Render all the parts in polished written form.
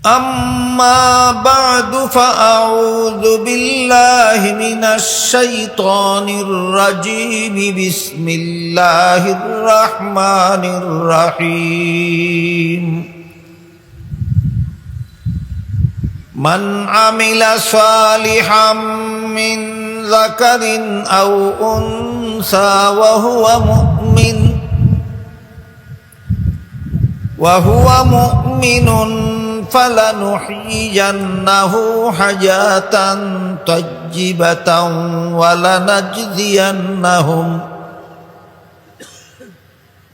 أما بعد فأعوذ بالله من الشيطان الرجيم بسم الله الرحمن الرحيم من عمل صالحا من ذكر أو أنثى وهو مؤمن فلنحيينه حياة طيبة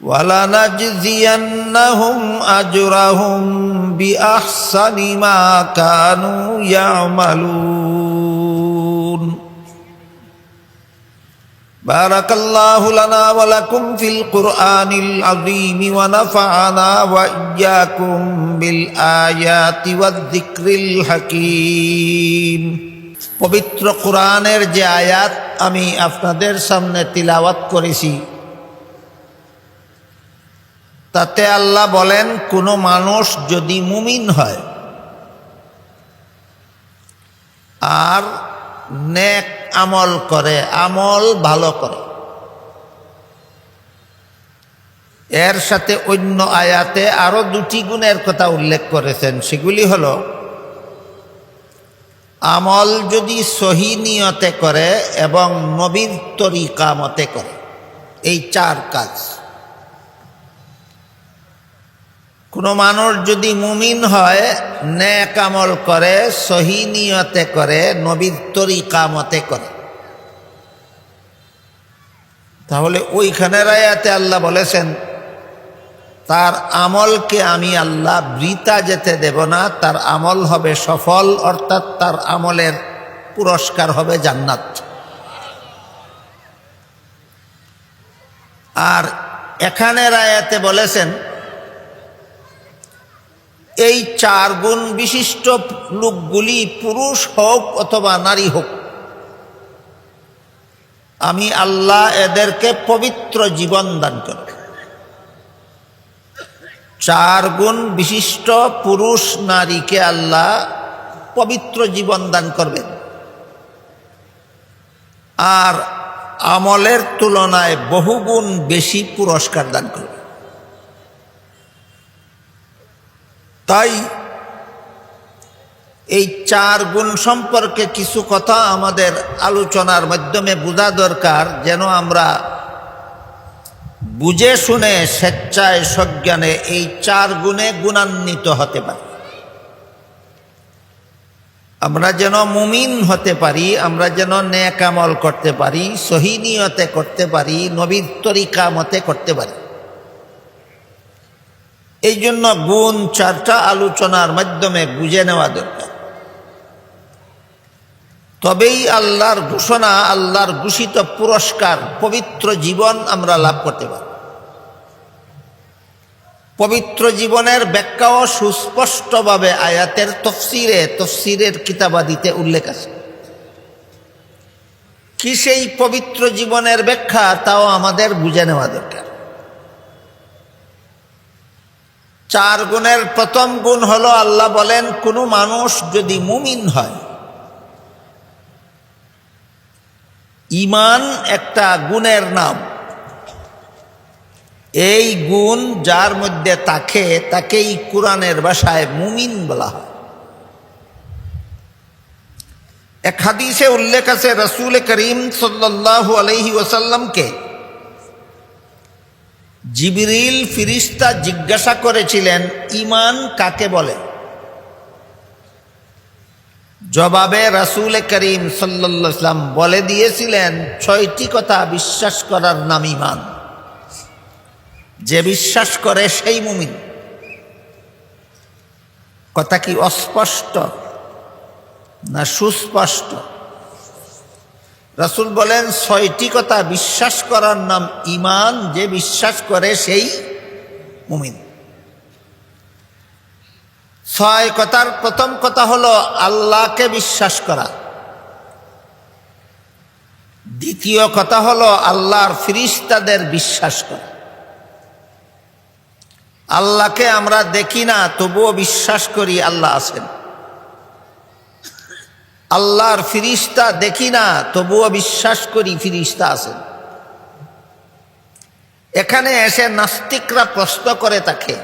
ولنجزينهم أجرهم بأحسن ما كانوا يعملون. بارك الله لنا ولكم في القرآن العظيم ونفعنا وإياكم بالآيات والذكر الحكيم. পবিত্র কোরআনের যে আয়াত আমি আপনাদের সামনে তিলাওয়াত করেছি, তাতে আল্লাহ বলেন, কোনো মানুষ যদি মুমিন হয় আর নেক আমল করে, আমল ভালো করে, এর সাথে অন্য আয়াতে আরো দুটি গুণের কথা উল্লেখ করেছেন। সেগুলি হলো, আমল যদি সহি নিয়তে করে এবং নবীর তরিকা মতে করে, এই চার কাজ। কোনো মানুষ যদি মুমিন হয়, নেক আমল করে, সহি নিয়তে করে, নবীর তরিকা মতে করে, তাহলে ওইখানের আয়াতে আল্লাহ বলেছেন, তার আমলকে আমি আল্লাহ বৃথা যেতে দেব না, তার আমল হবে সফল, অর্থাৎ তার আমলের পুরস্কার হবে জান্নাত। আর এখানের আয়াতে বলেছেন, এই চার গুণ বিশিষ্ট লোকগুলি পুরুষ হোক অথবা নারী হোক, আমি আল্লাহ এদেরকে পবিত্র জীবন দান করব। চার গুণ বিশিষ্ট পুরুষ নারীকে আল্লাহ পবিত্র জীবন দান করবেন, আর আমলের তুলনায় বহুগুণ বেশি পুরস্কার দান করবেন। তাই এই চার গুণ সম্পর্কে কিছু কথা আমাদের আলোচনার মাধ্যমে বোঝা দরকার, যেন আমরা বুঝে শুনে স্বেচ্ছায় সজ্ঞানে এই চার গুণে গুণান্বিত হতে পারি। আমরা যেন মুমিন হতে পারি, আমরা যেন নেক আমল করতে পারি, সহি নিয়তে করতে পারি, নবীর তরিকা মতে করতে পারি। এই জন্য গুণ চারটা আলোচনার মাধ্যমে বুঝে নেওয়া দরকার। তবেই আল্লাহর ঘোষণা, আল্লাহর ঘোষিত পুরস্কার, পবিত্র জীবন আমরা লাভ করতে পারি। পবিত্র জীবনের ব্যাখ্যাও সুস্পষ্টভাবে আয়াতের তফসিরের কিতাবাদিতে উল্লেখ আছে। কি সেই পবিত্র জীবনের ব্যাখ্যা, তাও আমাদের বুঝে নেওয়া দরকার। চার গুণের প্রথম গুণ হলো, আল্লাহ বলেন, কোনো মানুষ যদি মুমিন হয়, ঈমান একটা গুণের নাম। এই গুণ যার মধ্যে থাকে, তাকেই কোরআনের ভাষায় মুমিন বলা হয়। এক হাদিসে উল্লেখ আছে, রাসূল করিম সাল্লাল্লাহু আলাইহি ওয়াসাল্লামকে জিবরিল ফিরিস্তা জিজ্ঞাসা করেছিলেন, ঈমান কাকে বলে? জবাবে রাসূল করিম সাল্লাল্লাহু আলাইহি ওয়াসাল্লাম বলে দিয়েছিলেন, 6টি কথা বিশ্বাস করার নাম ঈমান। যে বিশ্বাস করে সেই মুমিন। কথা কি অস্পষ্ট না সুস্পষ্ট? রাসূল বলেন, 6টি কথা বিশ্বাস করার নাম ঈমান, যে বিশ্বাস করে সেই মুমিন। 6 কথার প্রথম কথা হলো আল্লাহকে বিশ্বাস করা। দ্বিতীয় কথা হলো আল্লাহর ফিরিস্তাদের বিশ্বাস করা। আল্লাহকে আমরা দেখি না, তবুও বিশ্বাস করি আল্লাহ আছেন। আল্লাহর ফিরিস্তা দেখি না, তবুও বিশ্বাস করি ফিরিস্তা আছেন। এখানে এসে নাস্তিকরা প্রশ্ন করে তাকে,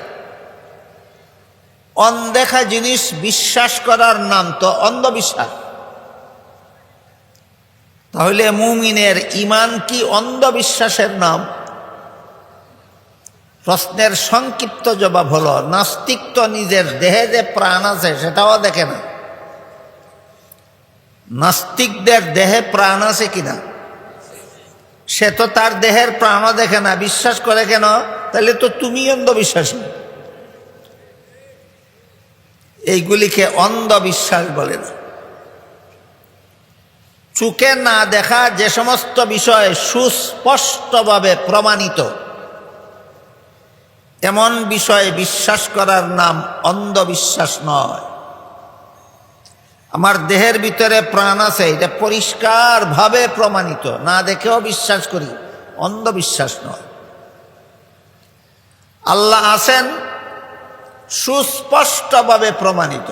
অনদেখা জিনিস বিশ্বাস করার নাম তো অন্ধবিশ্বাস, তাহলে মুমিনের ঈমান কি অন্ধবিশ্বাসের নাম? প্রশ্নের সংক্ষিপ্ত জবাব হলো, নাস্তিক তো নিজের দেহে যে প্রাণ আছে সেটাও দেখে না। নাস্তিকদের দেহে প্রাণ আছে কিনা? সে তো তার দেহের প্রাণও দেখে না, বিশ্বাস করে কেন? তাহলে তো তুমি অন্ধবিশ্বাসী। এইগুলিকে অন্ধবিশ্বাস বলে না। চোখে না দেখা যে সমস্ত বিষয় সুস্পষ্টভাবে প্রমাণিত, এমন বিষয়ে বিশ্বাস করার নাম অন্ধবিশ্বাস নয়। আমার দেহের ভিতরে প্রাণ আছে, এটা পরিষ্কারভাবে প্রমাণিত, না দেখেও বিশ্বাস করি, অন্ধবিশ্বাস নয়। আল্লাহ আছেন, সুস্পষ্টভাবে প্রমাণিত,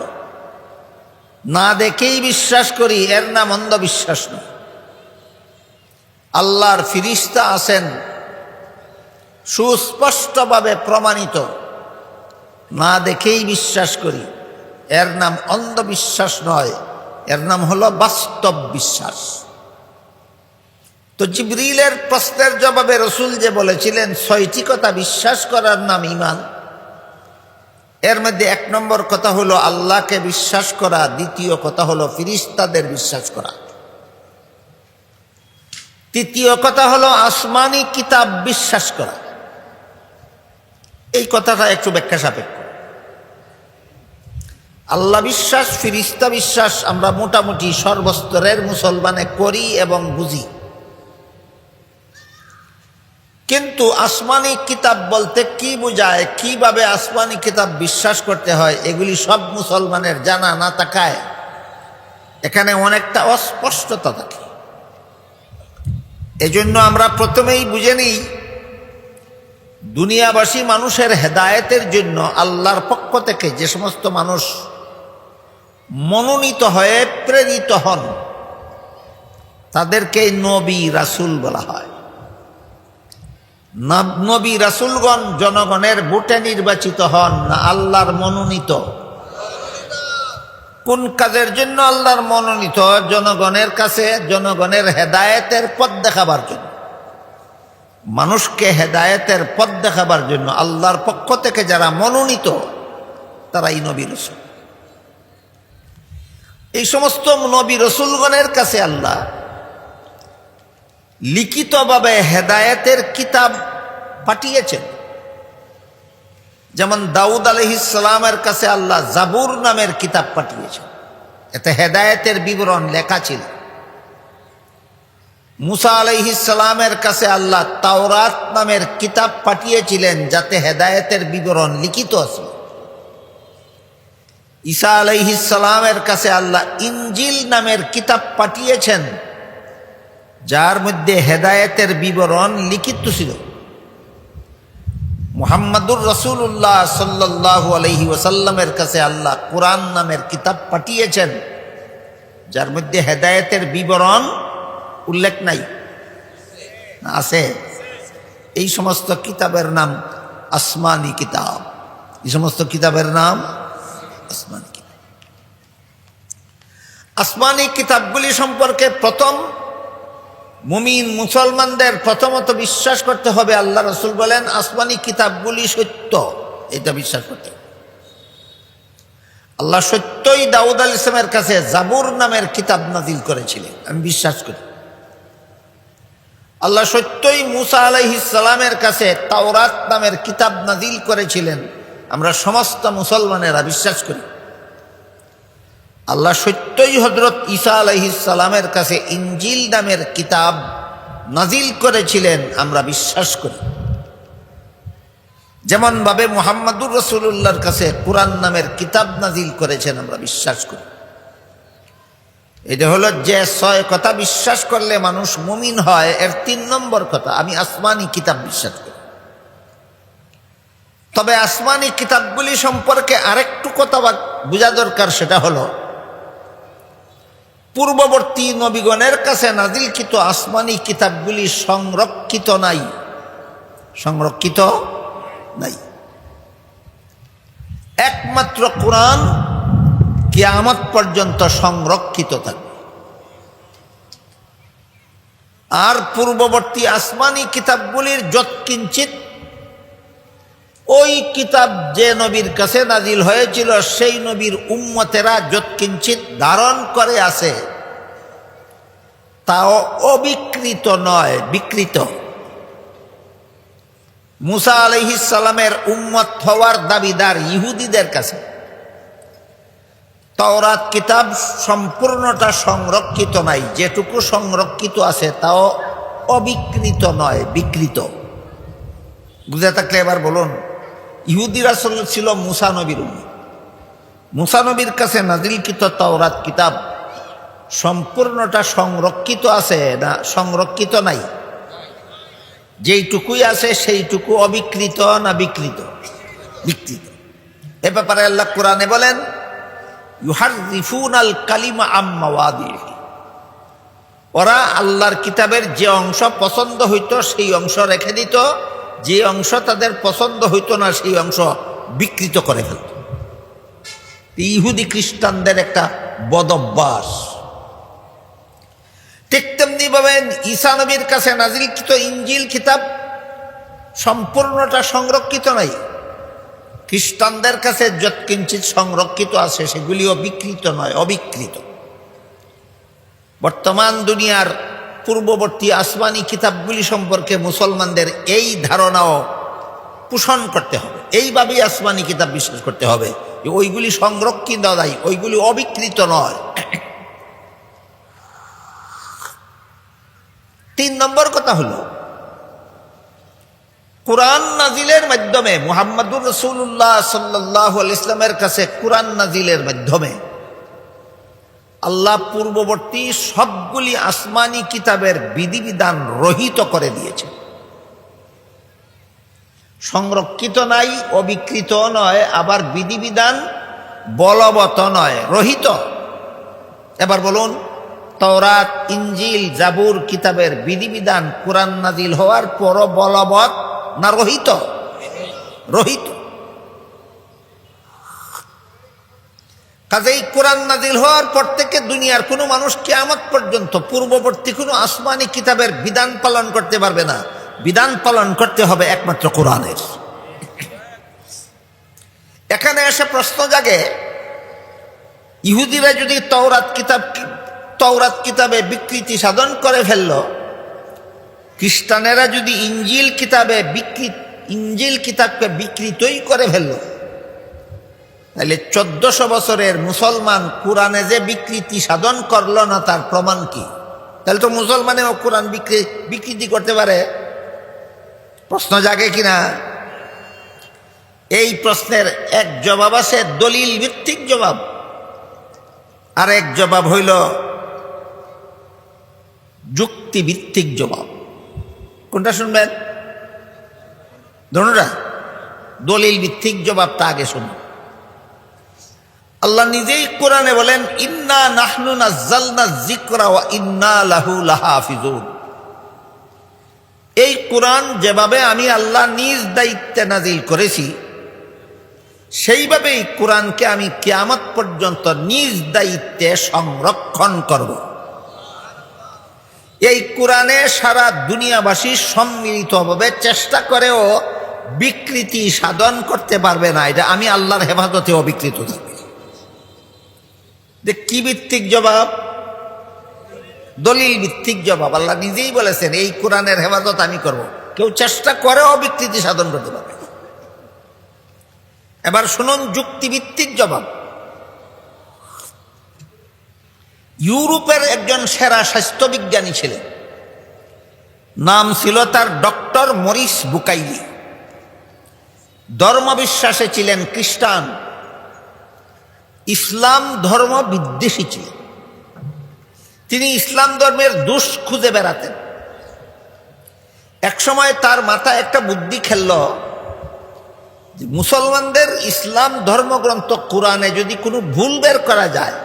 না দেখেই বিশ্বাস করি, এর নাম অন্ধবিশ্বাস নয়। আল্লাহর ফিরিস্তা আছেন, সুস্পষ্টভাবে প্রমাণিত, না দেখেই বিশ্বাস করি, এর নাম অন্ধবিশ্বাস নয়, এর নাম হলো বাস্তব বিশ্বাস। তো জিবরিলের প্রশ্নের জবাবে রসুল যে বলেছিলেন 6টি কথা বিশ্বাস করার নাম ঈমান, এর মধ্যে 1 নম্বর কথা হলো আল্লাহকে বিশ্বাস করা, দ্বিতীয় কথা হলো ফিরিস্তাদের বিশ্বাস করা, তৃতীয় কথা হলো আসমানি কিতাব বিশ্বাস করা। এই কথাটা একটু ব্যাখ্যা সাপেক্ষ। আল্লাহ বিশ্বাস, ফিরিস্তা বিশ্বাস আমরা মোটামুটি সর্বস্তরের মুসলমানে করি এবং বুঝি, কিন্তু আসমানি কিতাব বলতে কি বোঝায়, কিভাবে আসমানি কিতাব বিশ্বাস করতে হয়, এগুলি সব মুসলমানের জানা না থাকায় এখানে অনেকটা অস্পষ্টতা থাকে। এজন্য আমরা প্রথমেই বুঝে নিই, দুনিয়াবাসী মানুষের হেদায়েতের জন্য আল্লাহর পক্ষ থেকে যে সমস্ত মানুষ মনোনীত হয়ে প্রেরিত হন, তাদেরকে নবী রাসূল বলা হয়। নবী রাসূলগণ জনগণের ভোটে নির্বাচিত হন না আল্লাহর মনোনীত? কোন কাজের জন্য আল্লাহর মনোনীত? জনগণের কাছে জনগণের হেদায়েতের পথ দেখাবার জন্য, মানুষকে হেদায়েতের পথ দেখাবার জন্য আল্লাহর পক্ষ থেকে যারা মনোনীত, তারাই নবী রাসূল। এই সমস্ত নবী রাসূলগণের কাছে আল্লাহ লিখিতভাবে হেদায়েতের কিতাব পাঠিয়েছেন। যেমন দাউদ আলাইহিস সালামের কাছে আল্লাহ জাবুর নামের কিতাব পাঠিয়েছেন, এতে হেদায়েতের বিবরণ লেখা ছিল। মুসা আলাইহিস সালামের কাছে আল্লাহ তাওরাত নামের কিতাব পাঠিয়েছিলেন, যাতে হেদায়েতের বিবরণ লিখিত আছে। ঈসা আলাইহিস সালামের কাছে আল্লাহ ইনজিল নামের কিতাব পাঠিয়েছেন, যার মধ্যে হেদায়েতের বিবরণ লিখিত ছিল। মুহাম্মাদুর রাসূলুল্লাহ সাল্লাল্লাহু আলাইহি ওয়াসাল্লামের কাছে আল্লাহ কুরআন নামের কিতাব পাঠিয়েছেন, যার মধ্যে হেদায়েতের বিবরণ উল্লেখ নাই, আছে। এই সমস্ত কিতাবের নাম আসমানি কিতাব। এই সমস্ত কিতাবের নাম আসমানি কিতাব। আসমানি কিতাবগুলি সম্পর্কে প্রথম মুমিন মুসলমানদের প্রথমত বিশ্বাস করতে হবে, আল্লাহ রাসূল বলেন আসমানি কিতাবগুলি সত্য, এটা বিশ্বাস করতে হবে। আল্লাহ সত্যই দাউদ আলাইহিস সালামের কাছে জাবুর নামের কিতাব নাযিল করেছিলেন, আমি বিশ্বাস করি। আল্লাহ সত্যই মুসা আলাইহিস সালামের কাছে তাওরাত নামের কিতাব নাযিল করেছিলেন, আমরা সমস্ত মুসলমানেরা বিশ্বাস করি। আল্লাহ সত্যই হযরত ঈসা আলাইহিস সালামের কাছে ইনজিল নামের কিতাব নাযিল করেছিলেন, আমরা বিশ্বাস করি। যেমন ভাবে মুহাম্মাদুর রাসূলুল্লাহর কাছে কুরআন নামের কিতাব নাযিল করেছেন, আমরা বিশ্বাস করি। এটা হলো যে 6 কথা বিশ্বাস করলে মানুষ মুমিন হয়, এর 3 নম্বর কথা, আমি আসমানি কিতাব বিশ্বাস করি। তবে আসমানি কিতাবগুলি সম্পর্কে আরেকটু কথা বোঝা দরকার, সেটা হলো পূর্ববর্তী নবীগণের কাছে নাজিলকৃত আসমানি কিতাবগুলি সংরক্ষিত নাই, সংরক্ষিত নাই। একমাত্র কোরআন কিয়ামত পর্যন্ত সংরক্ষিত থাকবে। আর পূর্ববর্তী আসমানি কিতাবগুলির যৎকিঞ্চিত ওই কিতাব যে নবীর কাছে নাজিল হয়েছিল সেই নবীর উম্মতেরা যৎকিঞ্চিত ধারণ করে আছে, তাও অবিকৃত নয়, বিকৃত। মুসা আলাইহিস সালামের উম্মত হওয়ার দাবিদার ইহুদিদের কাছে তাওরাত কিতাব সম্পূর্ণটা সংরক্ষিত নাই, যেটুকু সংরক্ষিত আছে তাও অবিকৃত নয়, বিকৃত। বুঝে থাকলে এবার বলুন, ইহুদিরা ছিল মুসা নবীর উম্মত। মুসা নবীর কাছে নাজিলকৃত তাওরাত কিতাব সম্পূর্ণটা সংরক্ষিত আছে না সংরক্ষিত নাই? যেইটুকুই আছে সেইটুকু অবিকৃত না বিকৃত? বিকৃত। এ ব্যাপারে আল্লাহ কোরআনে বলেন, ইউহাররিফুনাল কালিমা আম মাওয়াদিহি, ওরা আল্লাহর কিতাবের যে অংশ পছন্দ হইতো সেই অংশ রেখে দিত, যে অংশ তাদের পছন্দ হইতো না সেই অংশ বিকৃত করে ফেলত। ইহুদি খ্রিস্টানদের একটা বদভ্যাস। ঠিক তেমনি ভাবে ঈসা নবীর কাছে নাজিলকৃত ইনজিল কিতাব সম্পূর্ণটা সংরক্ষিত নাই। খ্রিস্টানদের কাছে যৎকিঞ্চিত সংরক্ষিত আছে সেগুলিও বিকৃত নয়, অবিকৃত। বর্তমান দুনিয়ার পূর্ববর্তী আসমানি কিতাবগুলি সম্পর্কে মুসলমানদের এই ধারণাও পোষণ করতে হবে, এইভাবেই আসমানি কিতাব বিশ্বাস করতে হবে যে ওইগুলি সংরক্ষিত নয়, ওইগুলি অবিকৃত নয়। 3 নম্বর কথা হলো, কুরআন নাজিলের মাধ্যমে মুহাম্মদুর রাসূলুল্লাহ সাল্লাল্লাহু আলাইহি ওয়াসাল্লামের কাছে কুরআন নাজিলের মাধ্যমে আল্লাহ পূর্ববর্তী সবগুলি আসমানি কিতাবের বিধিবিধান রহিত করে দিয়েছে। সংরক্ষিত নাই, অবিকৃত নয়, আবার বিধিবিধান বলবৎ নয়, রহিত। এবার বলুন, তাওরাত, ইনজিল, জাবুর কিতাবের বিধিবিধান কুরআন নাজিল হওয়ার পরও বলবৎ না রহিত? রহিত। কাজেই কুরআন নাজিল হওয়ার পর থেকে দুনিয়ার কোনো মানুষ কিয়ামত পর্যন্ত পূর্ববর্তী কোনো আসমানি কিতাবের বিধান পালন করতে পারবে না। বিধান পালন করতে হবে একমাত্র কোরআনের। এখানে এসে প্রশ্ন জাগে, ইহুদিরা যদি তাওরাত কিতাবে বিকৃতি সাধন করে ফেলল, খ্রিস্টানেরা যদি ইনজিল কিতাবকে বিকৃতই করে ফেলল, তাহলে 1400 বছরের মুসলমান কোরআনে যে বিকৃতি সাধন করলো না তার প্রমাণ কি? তাহলে তো মুসলমানেও কোরআন বিকৃতি করতে পারে। প্রশ্ন জাগে কিনা? এই প্রশ্নের এক জবাব আছে দলিল ভিত্তিক জবাব, আর এক জবাব হইল যুক্তিভিত্তিক জবাব। কোনটা শুনবেন? ধরুন, দলিল ভিত্তিক জবাবটা আগে শুনুন। আল্লাহ নিজেই কোরআনে বলেন, ইন্না নাহনু নাজ্জালনা যিকরা ওয়া ইন্না লাহু লাহাফিজুন। এই কোরআন যেভাবে আমি আল্লাহ নিজ দায়িত্বে নাজিল করেছি, সেইভাবেই কোরআনকে আমি কিয়ামত পর্যন্ত নিজ দায়িত্বে সংরক্ষণ করব। এই কোরআনে সারা দুনিয়াবাসী সম্মিলিতভাবে চেষ্টা করেও বিকৃতি সাধন করতে পারবে না। এটা আমি আল্লাহর হেফাজতে অবিকৃত থাকবে। যে কি ভিত্তিক জবাব? দলিল ভিত্তিক জবাব। আল্লাহ নিজেই বলেছেন এই কোরআনের হেফাজত আমি করব, কেউ চেষ্টা করেও বিকৃতি সাধন করতে পারবে না। এবার শুনুন যুক্তিভিত্তিক জবাব। ইউরোপের একজন সেরা স্বাস্থ্যবিজ্ঞানী ছিলেন, নাম ছিল তার ডক্টর মরিস বুকাইলি। ধর্মবিশ্বাসে ছিলেন খ্রিস্টান, ইসলাম ধর্ম বিদ্বেষী ছিলেন। তিনি ইসলাম ধর্মের দোষ খুঁজে বেড়াতেন। একসময় তার মাথায় একটা বুদ্ধি খেলল যে মুসলমানদের ইসলাম ধর্মগ্রন্থ কোরআনে যদি কোনো ভুল বের করা যায়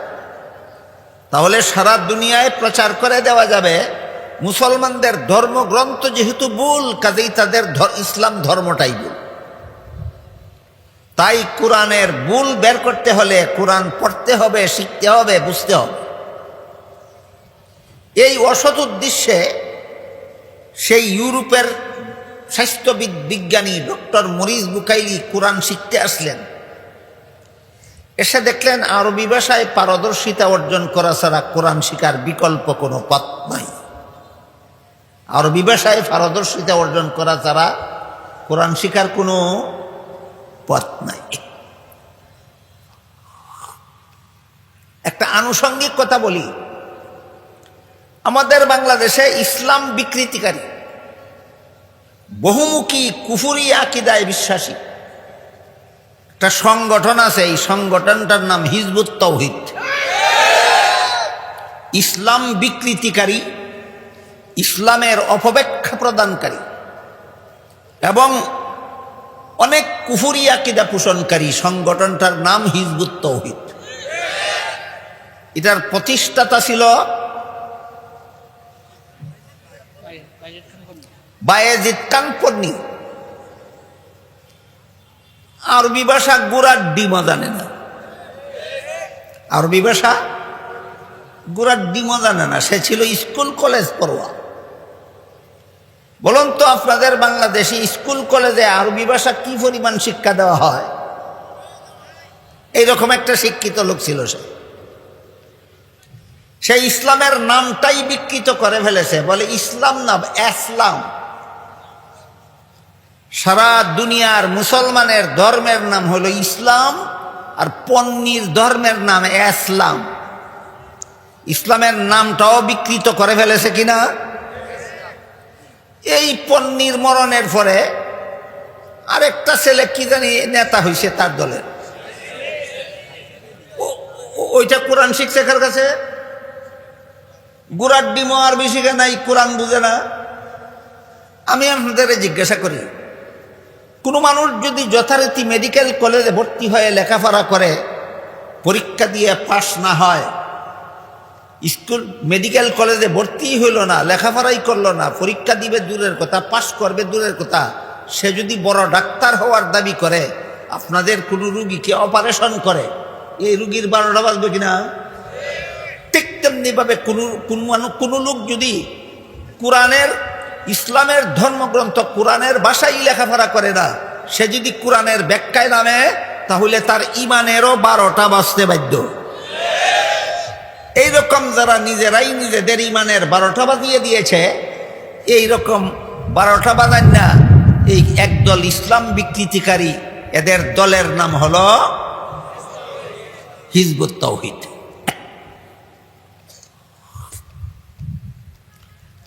তাহলে সারা দুনিয়ায় প্রচার করে দেওয়া যাবে মুসলমানদের ধর্মগ্রন্থ যেহেতু ভুল, কাজেই তাদের ইসলাম ধর্মটাই ভুল। তাই কোরআনের ভুল বের করতে হলে কোরআন পড়তে হবে, শিখতে হবে, বুঝতে হবে। এই অসৎ উদ্দেশ্যে সেই ইউরোপের স্বাস্থ্যবিদ বিজ্ঞানী ডক্টর মরিস বুকাইলি কোরআন শিখতে আসলেন। এসে দেখলেন আরবি ভাষায় পারদর্শিতা অর্জন করা ছাড়া কোরআন শিখার বিকল্প কোনো পথ নাই। আরবি ভাষায় পারদর্শিতা অর্জন করা ছাড়া কোরআন শিখার কোনো পথ নাই। একটা আনুষঙ্গিক কথা বলি, আমাদের বাংলাদেশে ইসলাম বিকৃতিকারী বহুমুখী কুফরি আকীদায় বিশ্বাসী একটা সংগঠন আছে। এই সংগঠনটার নাম হিজবুত তাওহীদ। ইসলাম বিকৃতিকারী, ইসলামের অপব্যাখ্যা প্রদানকারী এবং অনেক কুফরি আকীদা পোষণকারী সংগঠনটার নাম হিজবুত তাওহীদ। এটার প্রতিষ্ঠাতা ছিল বায়েজিদ খান পন্নী। আরবি ভাষা গুড়ার ডিমও জানে না, আরবি ভাষা গুড়ার ডিমও জানে না। সে ছিল স্কুল কলেজ পড়ুয়া। বলুন তো আপনাদের বাংলাদেশে স্কুল কলেজে আরবি ভাষা কি পরিমাণ শিক্ষা দেওয়া হয়? এইরকম একটা শিক্ষিত লোক ছিল সে। সে ইসলামের নামটাই বিকৃত করে ফেলেছে, বলে ইসলাম না ইসলাম। সারা দুনিয়ার মুসলমানের ধর্মের নাম হলো ইসলাম, আর পন্নীর ধর্মের নাম ইসলাম। ইসলামের নামটাও বিকৃত করে ফেলেছে কিনা? এই পন্নীর মরণের পরে আরেকটা ছেলে কি জানি নেতা হয়েছে তার দলের, ওইটা কোরআন শিখছে কার কাছে? গুড়ার ডিমো আর বেশি নাই, কোরআন বুঝে না। আমি আপনাদের জিজ্ঞাসা করি, কোনো মানুষ যদি যথারীতি মেডিকেল কলেজে ভর্তি হয়ে লেখাপড়া করে, পরীক্ষা দিয়ে পাশ না হয়, স্কুল মেডিকেল কলেজে ভর্তি হইল না, লেখাপড়াই করলো না, পরীক্ষা দিবে দূরের কথা, পাশ করবে দূরের কথা, সে যদি বড় ডাক্তার হওয়ার দাবি করে, আপনাদের কোনো রুগীকে অপারেশন করে, এই রুগীর 12টা বাজবে কিনা? ঠিক তেমনিভাবে কোনো লোক যদি কোরআনের ইসলামের ধর্মগ্রন্থ কোরআনের ভাষায় লেখাপড়া করে না, সে যদি কোরআনের ব্যাখ্যায় নামে, তাহলে তার ইমানেরও 12টা বাজতে বাধ্য। এইরকম যারা নিজেরাই নিজেদের ইমানের 12টা বাজিয়ে দিয়েছে, এইরকম 12টা বাজান না এই একদল ইসলাম বিকৃতিকারী, এদের দলের নাম হলো হিজবুত তাওহীদ।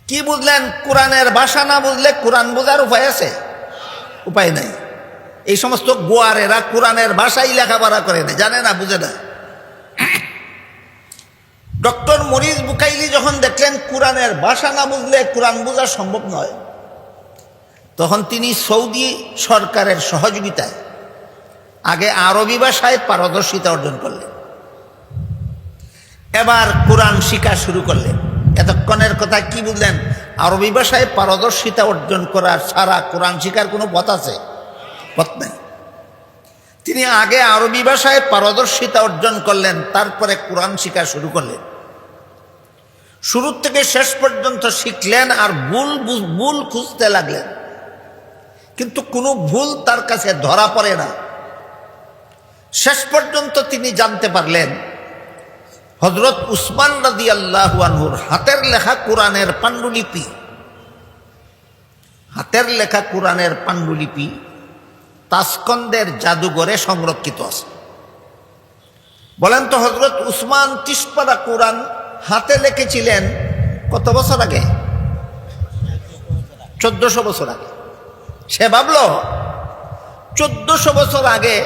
কি বুঝলেন? কোরআনের ভাষা না বুঝলে কোরআন বোঝার উপায় আছে? উপায় নাই। এই সমস্ত গোয়ারেরা কোরআনের ভাষাই লেখাপড়া করে না, জানে না, বুঝে না। ডক্টর মরিস বুকাইলি যখন দেখলেন কোরআনের ভাষা না বুঝলে কোরআন বোঝা সম্ভব নয়, তখন তিনি সৌদি সরকারের সহযোগিতায় আগে আরবি ভাষায় পারদর্শিতা অর্জন করলেন, এবার কোরআন শিক্ষা শুরু করলেন। এতক্ষণের কথা কি বুঝলেন? আরবি ভাষায় পারদর্শিতা অর্জন করার ছাড়া কোরআন শিখার কোনো পথ আছে? পথ নেই। তিনি আগে আরবি ভাষায় পারদর্শিতা অর্জন করলেন, তারপরে কোরআন শিক্ষা শুরু করলেন। শুরু থেকে শেষ পর্যন্ত শিখলেন আর ভুল খুঁজতে লাগলেন, কিন্তু কোনো ভুল তার কাছে ধরা পড়ে না। শেষ পর্যন্ত তিনি জানতে পারলেন হযরত উসমান রাদিয়াল্লাহু আনহুর হাতের লেখা কোরআনের পাণ্ডুলিপি, হাতের লেখা কোরআনের পাণ্ডুলিপি তাসকন্দের জাদুঘরে সংরক্ষিত আছে। বলেন তো, হযরত উসমান 30 পারা কোরআন হাতে লিখেছিলেন কত বছর আগে? 1400 বছর আগে। সে ভাবল 1400 বছর আগে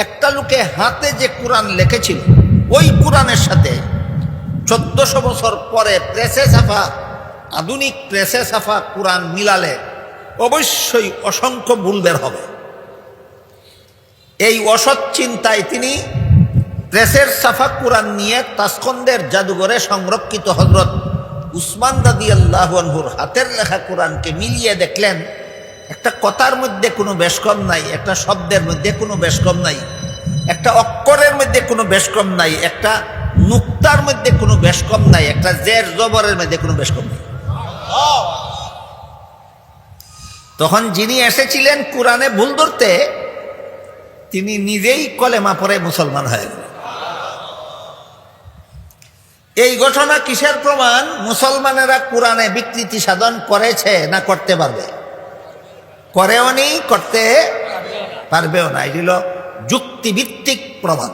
একটা লোকে হাতে যে কোরআন লিখেছিল, ওই কোরআনের সাথে 1400 বছর পরে প্রেসে ছাপা, আধুনিক প্রেসে ছাপা কোরআন মিলালে অবশ্যই অসংখ্য ভুল বের হবে। এই অসৎ চিন্তায় তিনি প্রেসের সাফা কোরআন নিয়ে তাসকন্দের জাদুঘরে সংরক্ষিত হযরত উসমান রাদিয়াল্লাহু আনহুর হাতের লেখা কোরআনকে মিলিয়ে দেখলেন একটা কথার মধ্যে কোনো বেশকম নাই, একটা শব্দের মধ্যে কোনো বেশকম নাই, একটা অক্ষরের মধ্যে কোনো বেশকম নাই, একটা নুক্তার মধ্যে কোনো বেশকম নাই, একটা জের জবরের মধ্যে কোনো বেশকম নাই। তখন যিনি এসেছিলেন কোরআনে ভুল ধরতে, তিনি নিজেই কলেমা পড়ে মুসলমান হয়ে গেলেন। এই ঘটনা কিসের প্রমাণ? মুসলমানেরা কোরআনে বিকৃতি সাধন করেছে না করতে পারবে? করেও নি, করতে পারবেও না। এটি হল যুক্তিভিত্তিক প্রমাণ।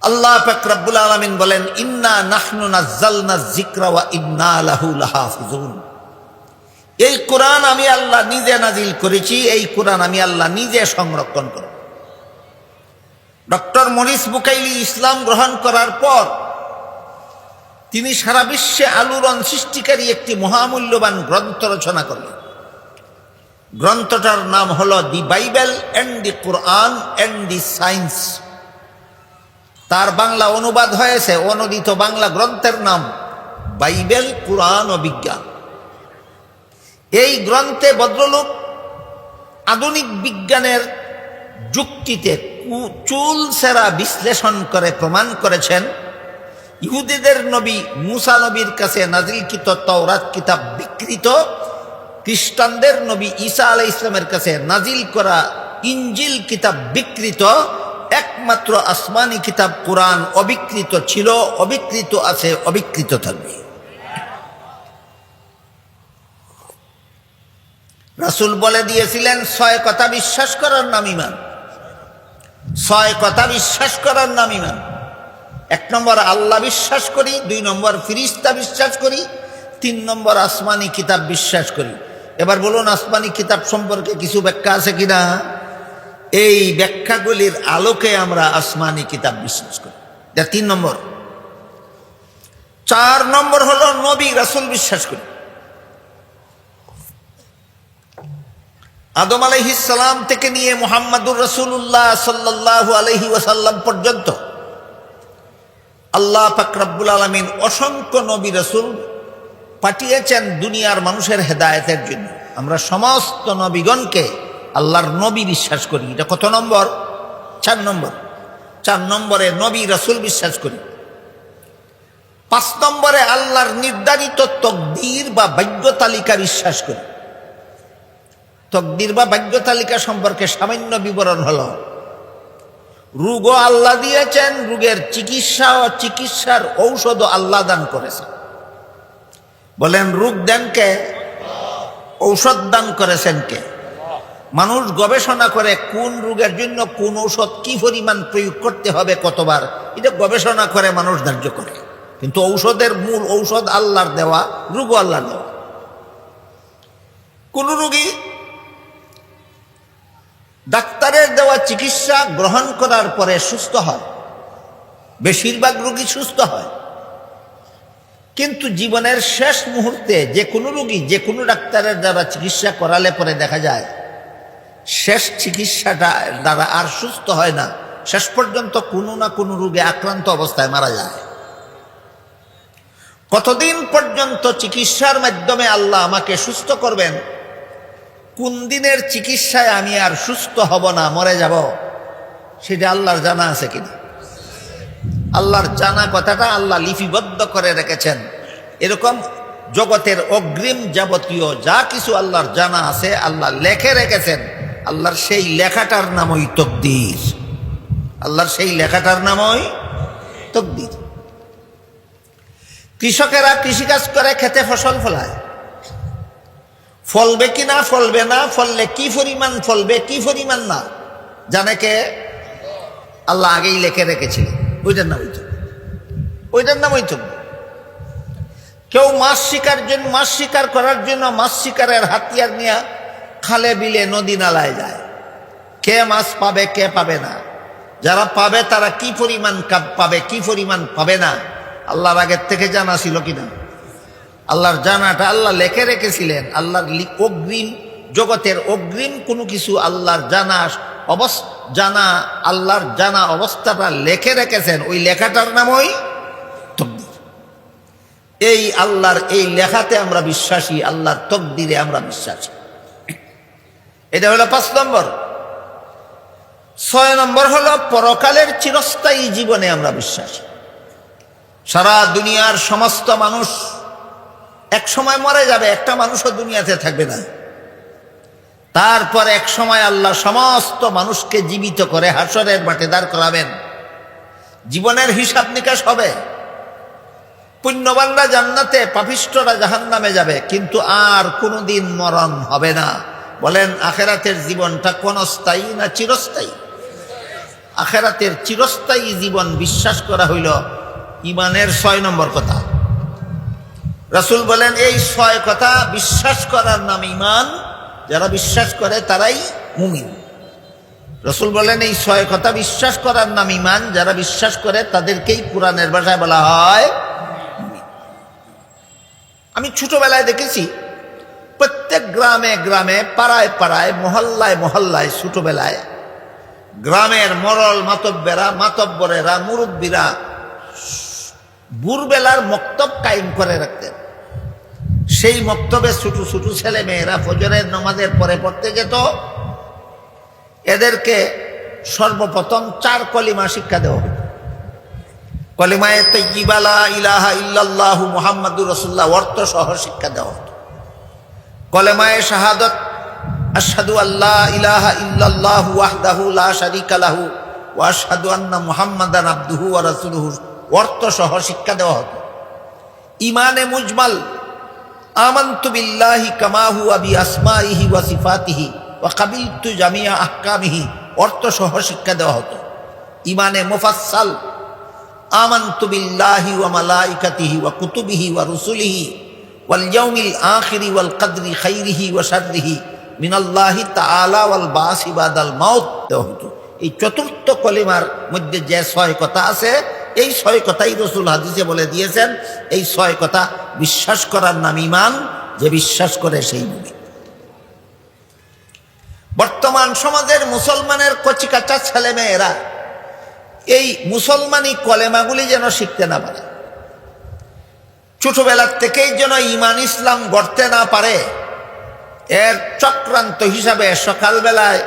আল্লাহ পাক রব্বুল আলামিন বলেন, ইন্না নাহনু নাজ্জালনা যিকরা ওয়া ইন্না লাহু লাহাফিজুন। এই কোরআন আমি আল্লাহ নিজে নাজিল করেছি, এই কোরআন আমি আল্লাহ নিজে সংরক্ষণ করব। ডক্টর মরিস বুকাইলি ইসলাম গ্রহণ করার পর তিনি সারা বিশ্বে আলোড়ন সৃষ্টিকারী একটি মহামূল্যবান গ্রন্থ রচনা করলেন। গ্রন্থটার নাম হলো দি Bible and the Quran and the science. তার বাংলা অনুবাদ হয়েছে, অনূদিত বাংলা গ্রন্থের নাম বাইবেল, কোরআন ও বিজ্ঞান। এই গ্রন্থে ভদ্রলোক আধুনিক বিজ্ঞানের যুক্তিতে চুল সেরা বিশ্লেষণ করে প্রমাণ করেছেন ইহুদিদের নবী মুসা নবীর কাছে নাজিলকৃত তাওরাত কিতাব বিকৃত, খ্রিস্টানদের নবী ঈসা আলাইহিস সালামের কাছে নাজিল করা ইনজিল কিতাব বিকৃত, একমাত্র আসমানি কিতাব কোরআন অবিকৃত ছিল, অবিকৃত আছে, অবিকৃত থাকবে। রাসূল বলে দিয়েছিলেন, 6 কথা বিশ্বাস করার নাম ঈমান। 6 কথা বিশ্বাস করার নাম ঈমান। 1 নম্বর আল্লাহ বিশ্বাস করি, 2 নম্বর ফেরেশতা বিশ্বাস করি, 3 নম্বর আসমানি কিতাব বিশ্বাস করি। এবার বলুন, আসমানি কিতাব সম্পর্কে কিছু ব্যাখ্যা আছে কিনা? এই ব্যাখ্যাগুলির আলোকে আমরা আসমানি কিতাব বিশ্বাস করি। এটা 3 নম্বর। 4 নম্বর হলো নবী রাসূল বিশ্বাস করি। আদম আলাইহিস সালাম থেকে নিয়ে মুহাম্মাদুর রাসূলুল্লাহ সাল্লাল্লাহু আলাইহি ওয়াসাল্লাম পর্যন্ত আল্লাহ পাক রব্বুল আলামিন অসংখ্য নবী রাসূল পাঠিয়েছেন দুনিয়ার মানুষের হেদায়েতের জন্য। আমরা সমস্ত নবীগণকে আল্লাহর নবী বিশ্বাস করি। এটা কত নম্বর? 4 নম্বর। 4 নম্বরে নবী রাসূল বিশ্বাস করি। 5 নম্বরে আল্লাহর নির্ধারিত তকদির বা ভাগ্য তালিকা বিশ্বাস করি। তকদির বা ভাগ্য তালিকা সম্পর্কে সামান্য বিবরণ হলো, রোগও আল্লাহ দিয়েছেন, রোগের চিকিৎসা ও চিকিৎসার ঔষধও আল্লাহ দান করেছেন। বলেন, রোগ দেন কে? ঔষধ দান করেছেন কে? মানুষ গবেষণা করে কোন রোগের জন্য কোন ঔষধ কি পরিমাণ প্রয়োগ করতে হবে, কতবার, এটা গবেষণা করে মানুষ ধার্য করে। কিন্তু ঔষধের মূল ঔষধ আল্লাহর দেওয়া, রোগও আল্লাহর দেওয়া। কোন রোগী ডাক্তারের দেওয়া চিকিৎসা গ্রহণ করার পরে সুস্থ হয়, বেশিরভাগ রোগী সুস্থ হয়। কিন্তু জীবনের শেষ মুহূর্তে যে কোনো রোগী যে কোনো ডাক্তারের দ্বারা চিকিৎসা করালে পরে দেখা যায় শেষ চিকিৎসাটা দ্বারা আর সুস্থ হয় না, শেষ পর্যন্ত কোনো না কোনো রোগে আক্রান্ত অবস্থায় মারা যায়। কতদিন পর্যন্ত চিকিৎসার মাধ্যমে আল্লাহ আমাকে সুস্থ করবেন, কোন দিনের চিকিৎসায় আমি আর সুস্থ হব না, মরে যাব, সেটা আল্লাহর জানা আছে কিনা? আল্লাহর জানা কথাটা আল্লাহ লিপিবদ্ধ করে রেখেছেন। এরকম জগতের অগ্রিম যাবতীয় যা কিছু আল্লাহর জানা আছে আল্লাহ লেখে রেখেছেন। আল্লাহর সেই লেখাটার নামই তকদির। আল্লাহর সেই লেখাটার নামই তকদির। কৃষকেরা কৃষিকাজ করে, খেতে ফসল ফলায়, ফলবে কি না, ফলবে না, ফললে কি পরিমাণ ফলবে, কি পরিমাণ না, জানে কে? আল্লাহ আগেই লেখে রেখেছিলেন। ওইটার নাম হইত, ওইটার নাম হইত। কেউ মাছ শিকার করার জন্য মাছ শিকারের হাতিয়ার নিয়ে খালে বিলে নদী নালায় যায়। কে মাছ পাবে, কে পাবে না, যারা পাবে তারা কি পরিমাণ পাবে, কি পরিমাণ পাবে না, আল্লাহর আগের থেকে জানা ছিল কিনা? আল্লাহর জানাটা আল্লাহ লেখে রেখেছিলেন। আল্লাহর অগ্রিম, জগতের অগ্রিম কোনো কিছু আল্লাহর জানা জানা আল্লাহর জানা অবস্থাটা লেখে রেখেছেন, ওই লেখাটার নাম ওই তকদির। এই আল্লাহর এই লেখাতে আমরা বিশ্বাসী, আল্লাহর তকদিরে আমরা বিশ্বাসী। এটা হলো 5 নম্বর। 6 নম্বর হলো পরকালের চিরস্থায়ী জীবনে আমরা বিশ্বাসী। সারা দুনিয়ার সমস্ত মানুষ এক সময় মরে যাবে, একটা মানুষও দুনিয়াতে থাকবে না। তারপর এক সময় আল্লাহ সমস্ত মানুষকে জীবিত করে হাসরের মাঠে দাঁড় করাবেন। জীবনের হিসাব নিকাশ হবে। পুণ্যবানরা জান্নাতে, পাপিষ্ঠরা জাহান্নামে যাবে, কিন্তু আর কোনোদিন মরণ হবে না। বলেন আখেরাতের জীবনটা ক্ষণস্থায়ী না চিরস্থায়ী? আখেরাতের চিরস্থায়ী জীবন বিশ্বাস করা হইল ইমানের 6 নম্বর কথা। রাসূল বলেন এই 6 কথা বিশ্বাস করার নাম ঈমান। যারা বিশ্বাস করে তারাই মুমিন। রাসূল বলেন এই 6 কথা বিশ্বাস করার নাম ঈমান। যারা বিশ্বাস করে তাদেরকেই কুরআনের ভাষায় বলা হয় মুমিন। আমি ছোটবেলায় দেখেছি প্রত্যেক গ্রামে গ্রামে, পাড়ায় পাড়ায়, মহল্লায় মহল্লায়, ছোটবেলায় গ্রামের মরল মাতব্বরেরা, মুরব্বীরা ভোরবেলার মক্তব কায়েম করে রাখতেন। সেই মক্তবে ছোট ছোট ছেলে মেয়েরা ফজরের নামাজের পরে পড়তে যেত। এদেরকে সর্বপ্রথম 4 কলিমা শিক্ষা দেওয়া হতো। কলিমায়ে তাইয়্যিবা লা ইলাহা ইল্লাল্লাহু মুহাম্মাদুর রাসূলুল্লাহ অর্থ সহ শিক্ষা দেওয়া হতো। কলিমায়ে শাহাদাত আশহাদু আল্লা ইলাহা ইল্লাল্লাহু ওয়াহদাহু লা শারীকা লাহু ওয়া আশহাদু আন্না মুহাম্মাদান আবদুহু ওয়া রাসূলুহু অর্থ সহ শিক্ষা দেওয়া হতো। ঈমানে মুজমাল আমানতু বিল্লাহি কামা হুয়া বিআসমাইহি ওয়া সিফাতিহি ওয়া কাবিলতু জামিয়া আহকামিহি অর্থ সহ শিক্ষা দেওয়া হতো। ঈমানে মুফাসসাল আমানতু বিল্লাহি ওয়া মালাইকাতিহি ওয়া কুতুবিহি ওয়া রুসুলিহি ওয়াল ইয়াউমিল আখিরি ওয়াল কদরি খাইরিহি ওয়া শাররিহি মিনাল্লাহি তাআলা ওয়াল বাসি বাদাল মাউত দেওয়া হতো। এই চতুর্থ কলিমার মধ্যে যে 6 কথা আছে, এই 6 কথাই রাসূল হাদিসে বলে দিয়েছেন। এই 6 কথা বিশ্বাস করার নাম ঈমান। যে বিশ্বাস করে সেই মুমিন। বর্তমান সমাজের মুসলমানের কচিকাঁচা ছেলে মেয়েরা এই মুসলমানি কলেমাগুলি যেন শিখতে না পারে, ছোটবেলার থেকেই যেন ঈমান ইসলাম গড়তে না পারে, এর চক্রান্ত হিসাবে সকালবেলায়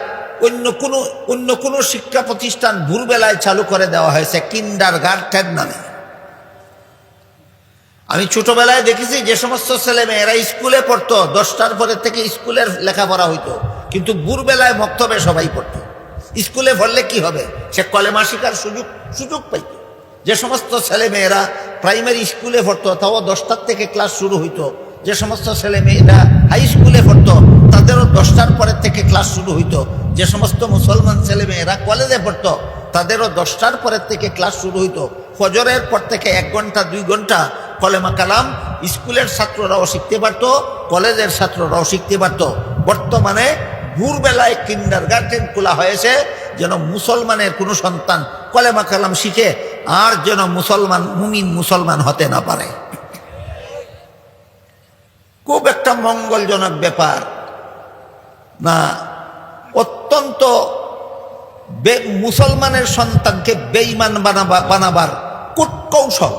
অন্য কোনো শিক্ষা প্রতিষ্ঠান ভোরবেলায় চালু করে দেওয়া হয়েছে কিন্ডারগার্টেন নামে। আমি ছোটবেলায় দেখেছি যে সমস্ত ছেলে মেয়েরা স্কুলে পড়তো, 10টার পরে থেকে স্কুলের লেখাপড়া হইতো, কিন্তু ভোরবেলায় মক্তবে সবাই পড়তো। স্কুলে পড়লে কি হবে? সে কলেমা শিখার সুযোগ পাইত। যে সমস্ত ছেলে মেয়েরা প্রাইমারি স্কুলে পড়তো, তাও 10টার থেকে ক্লাস শুরু হইতো। যে সমস্ত ছেলে মেয়েরা হাই স্কুলে পড়তো, তাদেরও 10টার পরের থেকে ক্লাস শুরু হইতো। যে সমস্ত মুসলমান ছেলে মেয়েরা কলেজে পড়তো, তাদেরও 10টার পরের থেকে ক্লাস শুরু হইতো। ফজরের পর থেকে 1 ঘন্টা 2 ঘন্টা কলেমা কালাম স্কুলের ছাত্ররাও শিখতে পারতো, কলেজের ছাত্ররাও শিখতে পারতো। বর্তমানে ভোরবেলায় কিন্ডারগার্টেন খোলা হয়েছে যেন মুসলমানের কোনো সন্তান কলেমা কালাম শিখে আর যেন মুমিন মুসলমান হতে না পারে। খুব একটা মঙ্গলজনক ব্যাপার না। অত্যন্ত মুসলমানের সন্তানকে বেঈমান বানাবার কূটকৌশল।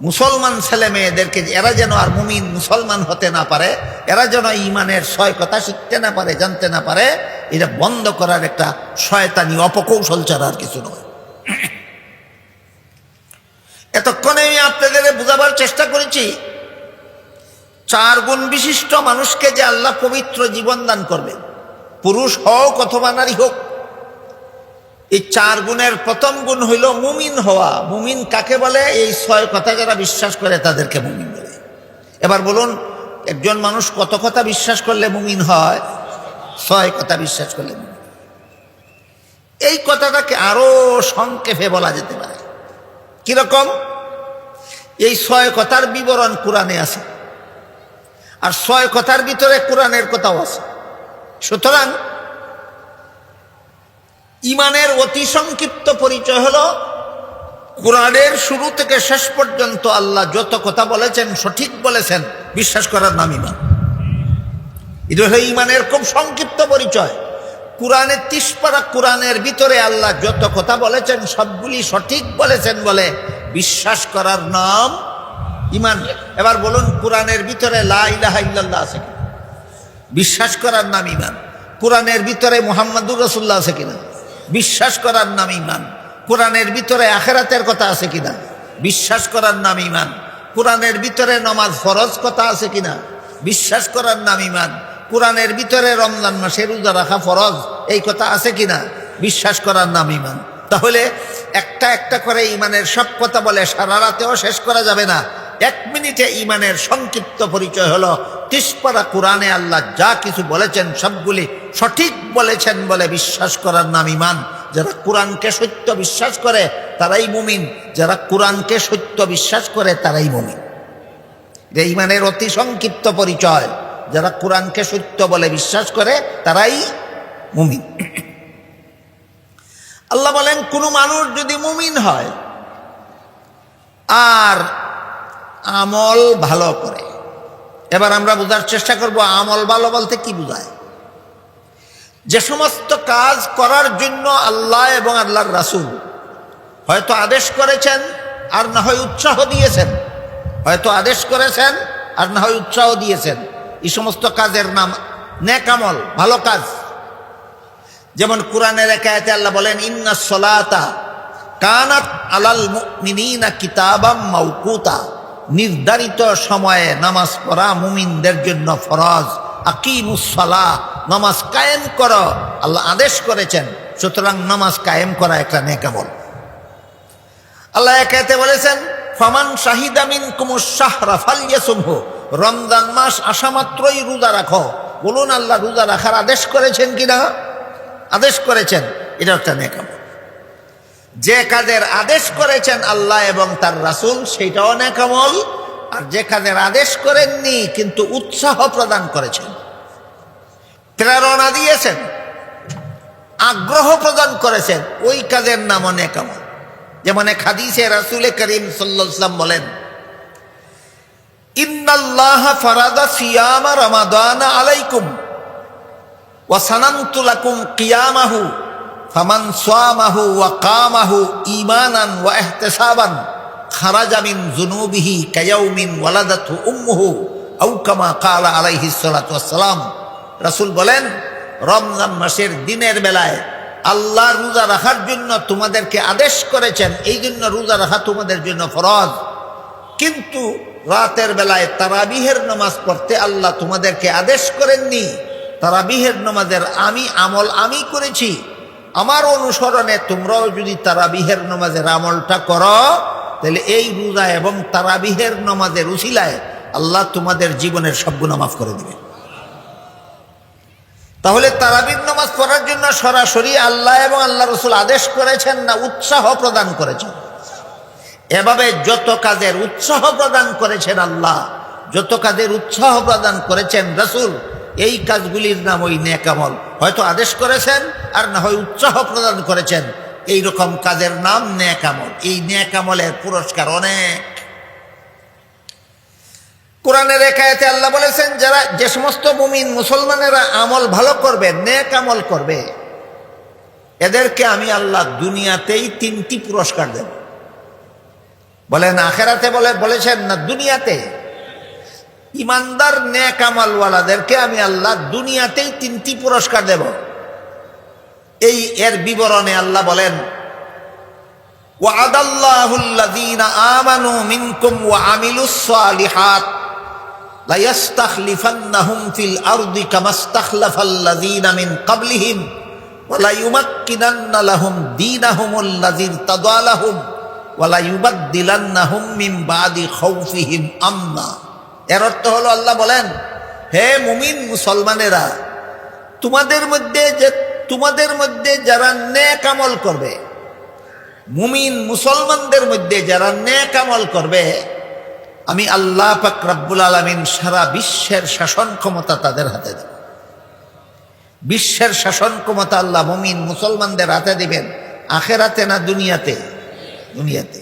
মুসলমান ছেলে মেয়েদেরকে এরা যেন আর মুমিন মুসলমান হতে না পারে, এরা যেন ঈমানের 6 কথা শিখতে না পারে, জানতে না পারে, এটা বন্ধ করার একটা শয়তানি অপকৌশল ছাড়া আর কিছু নয়। এতক্ষণে আমি আপনাদের বোঝাবার চেষ্টা করেছি 4 গুণ বিশিষ্ট মানুষকে যে আল্লাহ পবিত্র জীবন দান করবেন, পুরুষ হোক অথবা নারী হোক। এই 4 গুণের প্রথম গুণ হইল মুমিন হওয়া। মুমিন কাকে বলে? এই 6 কথা যারা বিশ্বাস করে তাদেরকে মুমিন বলে। এবার বলুন, একজন মানুষ কত কথা বিশ্বাস করলে মুমিন হয়? 6 কথা বিশ্বাস করলে মুমিন। এই কথাটাকে আরো সংক্ষেপে বলা যেতে পারে। কিরকম? এই 6 কথার বিবরণ কোরআনে আছে, আর 6 কথার ভিতরে কোরআনের কথাও আছে। সুতরাং ঈমানের অতি সংক্ষিপ্ত পরিচয় হলো কোরআনের শুরু থেকে শেষ পর্যন্ত আল্লাহ যত কথা বলেছেন সঠিক বলেছেন বিশ্বাস করার নাম ঈমান। এটা হলো ঈমানের খুব সংক্ষিপ্ত পরিচয়। কোরআনে 30 পারা কোরআনের ভিতরে আল্লাহ যত কথা বলেছেন সবগুলি সঠিক বলেছেন বলে বিশ্বাস করার নাম ঈমান। এবার বলুন, কোরআনের ভিতরে লা ইলাহা ইল্লাল্লাহ আছে কিনা? বিশ্বাস করার নাম ঈমান। কোরআনের ভিতরে মুহাম্মাদুর রাসূলুল্লাহ আছে কিনা? বিশ্বাস করার নাম ঈমান। কোরআনের ভিতরে আখিরাতের কথা আছে কিনা? বিশ্বাস করার নাম ঈমান। কোরআনের ভিতরে নামাজ ফরজ কথা আছে কিনা? বিশ্বাস করার নাম ঈমান। কোরআনের ভিতরে রমজান মাসে রোজা রাখা ফরজ এই কথা আছে কিনা? বিশ্বাস করার নাম ঈমান। তাহলে একটা একটা করে ঈমানের সব কথা বলে সারা রাতেও শেষ করা যাবে না। 1 মিনিটে ঈমানের সংক্ষিপ্ত পরিচয় হলো 30 পারা কোরআনে আল্লাহ যা কিছু বলেছেন সবগুলি সঠিক বলেছেন বলে বিশ্বাস করার নাম ঈমান। যারা কোরআনকে সত্য বিশ্বাস করে তারাই মুমিন, যারা কোরআনকে সত্য বিশ্বাস করে তারাই মুমিন। এই ঈমানের অতি সংক্ষিপ্ত পরিচয়, যারা কোরআনকে সত্য বলে বিশ্বাস করে তারাই মুমিন। আল্লাহ বলেন, কোনো মানুষ যদি মুমিন হয় আর আমল ভালো করে। এবার আমরা বোঝার চেষ্টা করব আমল ভালো বলতে কি বোঝায়। যে সমস্ত কাজ করার জন্য আল্লাহ এবং আল্লাহর রাসূল হয়তো আদেশ করেছেন আর না হয় উৎসাহ দিয়েছেন, হয়তো আদেশ করেছেন আর না হয় উৎসাহ দিয়েছেন, এই সমস্ত কাজের নাম নেক আমল, ভালো কাজ। যেমন কোরআনের এক আয়াতে আল্লাহ বলেন, ইন্নাস সালাতা কানাত আলাল মুমিনিনা কিতাবাম মাওকুতা, নির্ধারিত সময়ে নামাজ পড়া মুমিনদের জন্য ফরজ। আকিমুস সালাহ, নামাজ কায়েম করো, আল্লাহ আদেশ করেছেন, সুতরাং নামাজ কায়েম করা একটা নেক আমল। আল্লাহ এক আয়াতে বলেছেন, ফামান শাহিদা মিনকুমুশ শাহরা ফালইয়াসুমহু, রমজান মাস আসা মাত্রই রোজা রাখো। বলুন, আল্লাহ রোজা রাখার আদেশ করেছেন কিনা? আদেশ করেছেন, এটা একটা নেক আমল। যে কাজের আদেশ করেছেন আল্লাহ এবং তার রাসূল সেইটাও নেক আমল, আর যে কাজের আদেশ করেননি কিন্তু উৎসাহ প্রদান করেছেন, প্রেরণা দিয়েছেন, আগ্রহ প্রদান করেছেন, ওই কাজের নামও নেক আমল। যেমন এক হাদিসে রাসূল করিম সাল্লাল্লাহু আলাইহি ওয়াসাল্লাম বলেন, ইন্নাল্লাহা ফারাদা সিয়ামা রমাদানা আলাইকুম ওয়া সানানতু লাকুম কিয়ামাহু ফামান সামাহু ওয়া কামাহু ঈমানান ওয়া ইহতিসাবান খারাজা মিন যুনুবিহি কায়াউমিন ওয়ালাদাতহু উম্মুহু আও কামা ক্বালা আলাইহিস সালাতু ওয়াস সালাম। রাসূল বলেন, রমজান মাসের দিনের বেলায় আল্লাহ রোজা রাখার জন্য তোমাদেরকে আদেশ করেছেন, এই জন্য রোজা রাখা তোমাদের জন্য ফরজ। কিন্তু রাতের বেলায় তারাবিহের নামাজ পড়তে আল্লাহ তোমাদেরকে আদেশ করেননি। তারাবিহের নামাজের আমল আমি করেছি, আমার অনুসরণে তোমরাও যদি তারাবিহের নামাজের আমলটা করো তাহলে এই রোজা এবং তারাবিহের নামাজের উসিলায় আল্লাহ তোমাদের জীবনের সব গুনাহ মাফ করে দিবেন। তাহলে তারাবির নামাজ পড়ার জন্য সরাসরি আল্লাহ এবং আল্লাহ রাসূল আদেশ করেছেন না উৎসাহ প্রদান করেছেন? এভাবে যত কাজের উৎসাহ প্রদান করেছেন আল্লাহ, যত কাজের উৎসাহ প্রদান করেছেন রাসূল, এই কাজগুলির নাম ওই নেক আমল। হয়তো আদেশ করেছেন আর না হয় উৎসাহ প্রদান করেছেন, এই রকম কাজের নাম নেক আমল। এই নেক আমলের পুরস্কার অনেক। কোরআনের এক আয়াতে আল্লাহ বলেছেন, যে সমস্ত মুমিন মুসলমানেরা আমল ভালো করবে, নেক আমল করবে, এদেরকে আমি আল্লাহ দুনিয়াতেই 3টি পুরস্কার দেব। বলেন আখিরাতে বলেছেন না দুনিয়াতে? ইমানদার নেক আমলওয়ালাদেরকে আমি আল্লাহ দুনিয়াতেই 3টি পুরস্কার দেব। এর বিবরণে আল্লাহ বলেন, ওয়া'আদাল্লাহুল্লাযীনা আমানু মিনকুম ওয়া আমিলুস সালিহাত লা ইস্তাখলিফান্নাহুম ফিল আরদি কামাস্তাখলাফাল্লাযীনা মিন ক্বাবলিহিম ওয়া লা ইউমাক্কিনান্না লাহুম দীনাহুমুল্লাযী ইরতাদা লাহুম ওয়া লা ইউবাদদিলান্নাহুম মিন বাদি খাউফিহিম আমনা। এর অর্থ হলো, আল্লাহ বলেন, হে মুমিন মুসলমানেরা, তোমাদের মধ্যে যারা নেক আমল করবে, মুমিন মুসলমানদের মধ্যে যারা নেক আমল করবে, আমি আল্লাহ পাক রব্বুল আলামিন সারা বিশ্বের শাসন ক্ষমতা তাদের হাতে দেব। বিশ্বের শাসন ক্ষমতা আল্লাহ মুমিন মুসলমানদের হাতে দিবেন। আখিরাতে না দুনিয়াতে? দুনিয়াতে।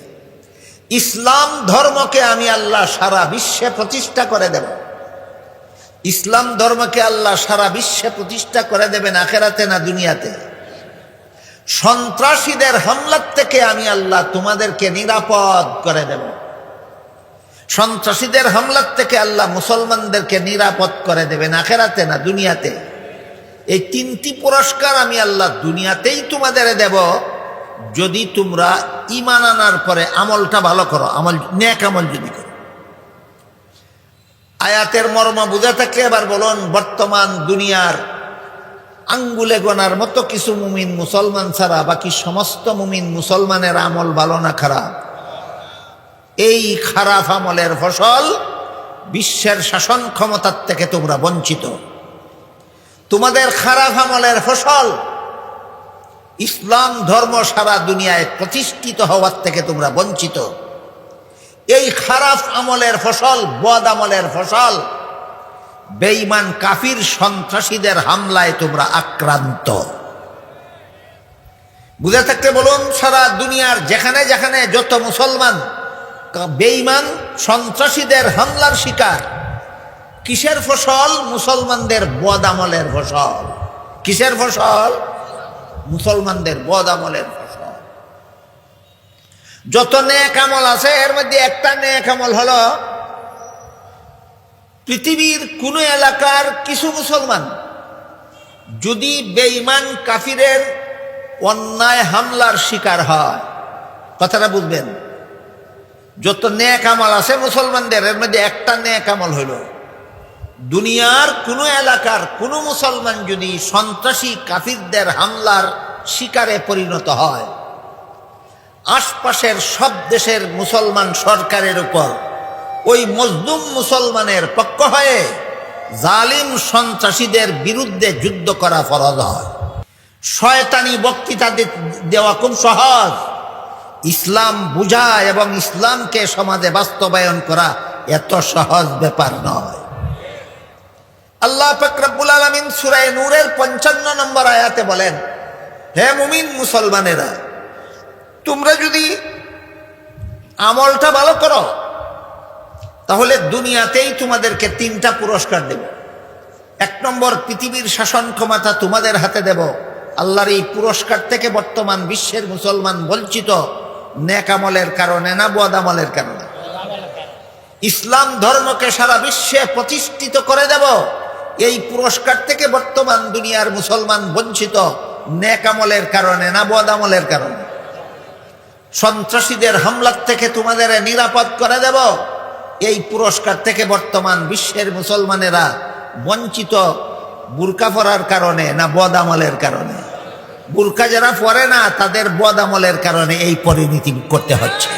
ইসলাম ধর্মকে আমি আল্লাহ সারা বিশ্বে প্রতিষ্ঠা করে দেব। ইসলাম ধর্মকে আল্লাহ সারা বিশ্বে প্রতিষ্ঠা করে দেবেন, আখেরাতে না দুনিয়াতে। সন্ত্রাসীদের হামলার থেকে আমি আল্লাহ তোমাদেরকে নিরাপদ করে দেব। সন্ত্রাসীদের হামলার থেকে আল্লাহ মুসলমানদেরকে নিরাপদ করে দেবেন, আখেরাতে না দুনিয়াতে। এই তিনটি পুরস্কার আমি আল্লাহ দুনিয়াতেই তোমাদের দেব, যদি তোমরা ঈমান আনার পরে আমলটা ভালো করো, আমল নেক আমল যদি করো। আয়াতের মর্ম বুঝে থাকলে এবার বলুন, বর্তমান দুনিয়ার আঙ্গুলে গোনার মতো কিছু মুমিন মুসলমান ছাড়া বাকি সমস্ত মুমিন মুসলমানের আমল ভালো না খারাপ? এই খারাপ আমলের ফসল বিশ্বের শাসন ক্ষমতার থেকে তোমরা বঞ্চিত। তোমাদের খারাপ আমলের ফসল ইসলাম ধর্ম সারা দুনিয়ায় প্রতিষ্ঠিত হওয়ার থেকে তোমরা বঞ্চিত। এই খারাপ আমলের ফসল, বদ আমলের ফসল বেঈমান কাফির সন্ত্রাসীদের হামলায় তোমরা আক্রান্ত। বুঝে থাকতে বলুন, সারা দুনিয়ার যেখানে যেখানে যত মুসলমান বেঈমান সন্ত্রাসীদের হামলার শিকার, কিসের ফসল? মুসলমানদের বদ আমলের ফসল। কিসের ফসল? মুসলমানদের বদ আমলের ফসল। যত নেক আমল আছে এর মধ্যে একটা নেক আমল হলো, পৃথিবীর কোন এলাকার কিছু মুসলমান যদি বেঈমান কাফিরের অন্যায় হামলার শিকার হয়, কথাটা বুঝবেন, যত নেক আমল আছে মুসলমানদের এর মধ্যে একটা নেক আমল হইল, দুনিয়ার কোন এলাকার কোন মুসলমান যদি সন্ত্রাসী কাফিরদের হামলার শিকারে পরিণত হয়, আশপাশের সব দেশের মুসলমান সরকারের উপর ওই মজলুম মুসলমানের পক্ষ হয়ে জালিম সন্ত্রাসীদের বিরুদ্ধে যুদ্ধ করা ফরজ হয়। শয়তানি বক্তৃতা দেওয়া খুব সহজ, ইসলাম বুঝা এবং ইসলামকে সমাজে বাস্তবায়ন করা এত সহজ ব্যাপার নয়। আল্লাহ পাক রব্বুল আলামিন সূরা নূরের 55 নম্বর আয়াতে বলেন, হে মুমিন মুসলমানেরা, তোমরা যদি আমলটা ভালো করো তাহলে দুনিয়াতেই তোমাদেরকে 3টা পুরস্কার দেব। 1 নম্বর, পৃথিবীর শাসন ক্ষমতা তোমাদের হাতে দেব। আল্লাহর এই পুরস্কার থেকে বর্তমান বিশ্বের মুসলমান বঞ্চিত, নেক আমলের কারণে না বদ আমলের কারণে। ইসলাম ধর্মকে সারা বিশ্বে প্রতিষ্ঠিত করে দেব, এই পুরস্কার থেকে বর্তমান দুনিয়ার মুসলমান বঞ্চিত, নেক আমলের কারণে না বদ আমলের কারণে। সন্ত্রাসীদের হামলার থেকে তোমাদের নিরাপদ করে দেব, এই পুরস্কার থেকে বর্তমান বিশ্বের মুসলমানেরা বঞ্চিত, বুরকা পরার কারণে না বদ আমলের কারণে? বুরকা যারা পরে না তাদের বদ আমলের কারণে এই পরিণতি করতে হচ্ছে।